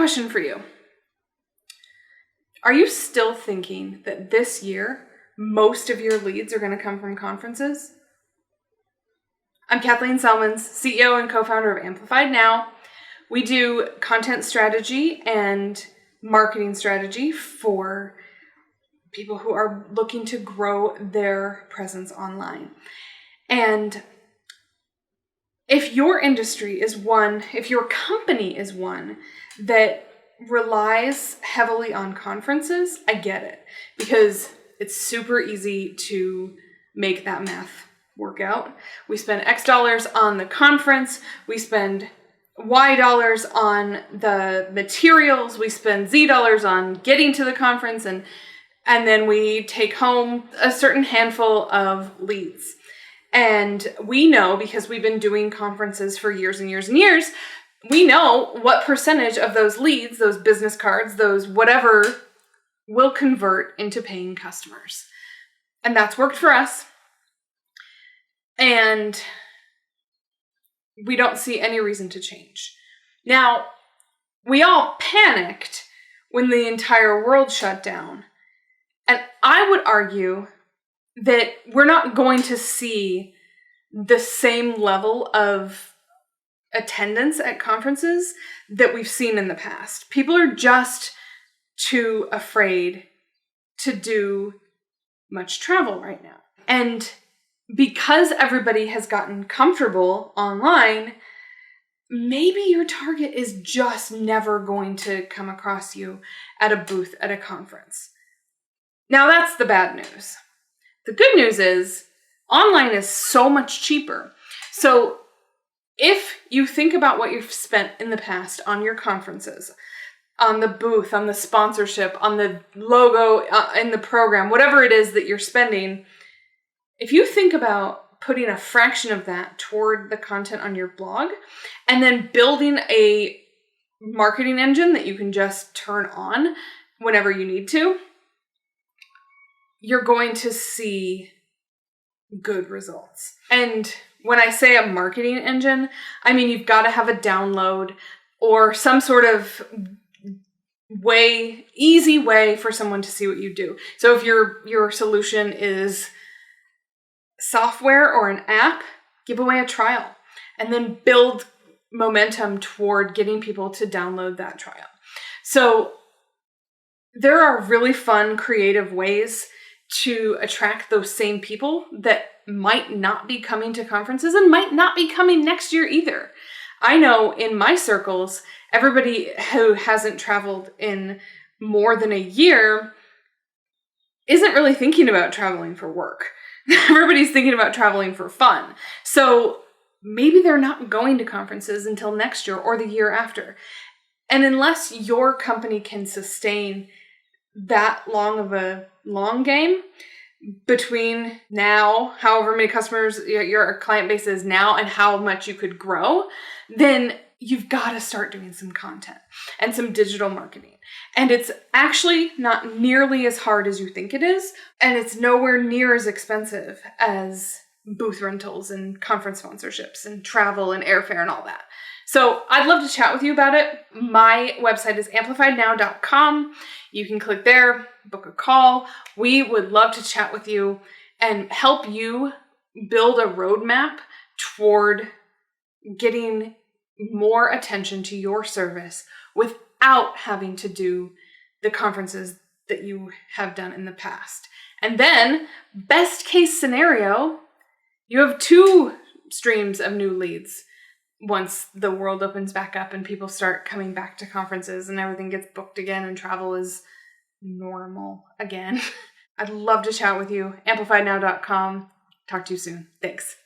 question for you. Are you still thinking that this year, most of your leads are going to come from conferences? I'm Kathleen Selmans, CEO and co-founder of Amplified Now. We do content strategy and marketing strategy for people who are looking to grow their presence online. And if your industry is one, if your company is one that relies heavily on conferences, I get it, because it's super easy to make that math work out. We spend X dollars on the conference, we spend Y dollars on the materials, we spend Z dollars on getting to the conference, and then we take home a certain handful of leads. And we know, because we've been doing conferences for years and years and years, we know what percentage of those leads, those business cards, those whatever, will convert into paying customers. And that's worked for us. And we don't see any reason to change. Now, we all panicked when the entire world shut down. And I would argue that we're not going to see the same level of attendance at conferences that we've seen in the past. People are just too afraid to do much travel right now. And because everybody has gotten comfortable online, maybe your target is just never going to come across you at a booth at a conference. Now, that's the bad news. The good news is online is so much cheaper. So if you think about what you've spent in the past on your conferences, on the booth, on the sponsorship, on the logo, in the program, whatever it is that you're spending, if you think about putting a fraction of that toward the content on your blog and then building a marketing engine that you can just turn on whenever you need to, you're going to see good results. And when I say a marketing engine, I mean you've got to have a download or some sort of easy way for someone to see what you do. So if your solution is software or an app, give away a trial and then build momentum toward getting people to download that trial. So there are really fun, creative ways to attract those same people that might not be coming to conferences and might not be coming next year either. I know in my circles, everybody who hasn't traveled in more than a year isn't really thinking about traveling for work. Everybody's thinking about traveling for fun. So maybe they're not going to conferences until next year or the year after. And unless your company can sustain that long of a long game between now, however many customers your client base is now, and how much you could grow, then you've got to start doing some content and some digital marketing. And it's actually not nearly as hard as you think it is. And it's nowhere near as expensive as booth rentals and conference sponsorships and travel and airfare and all that. So I'd love to chat with you about it. My website is amplifiednow.com. You can click there, book a call. We would love to chat with you and help you build a roadmap toward getting more attention to your service without having to do the conferences that you have done in the past. And then, best case scenario, you have 2 streams of new leads once the world opens back up and people start coming back to conferences and everything gets booked again and travel is normal again. I'd love to chat with you. amplifiednow.com. Talk to you soon. Thanks.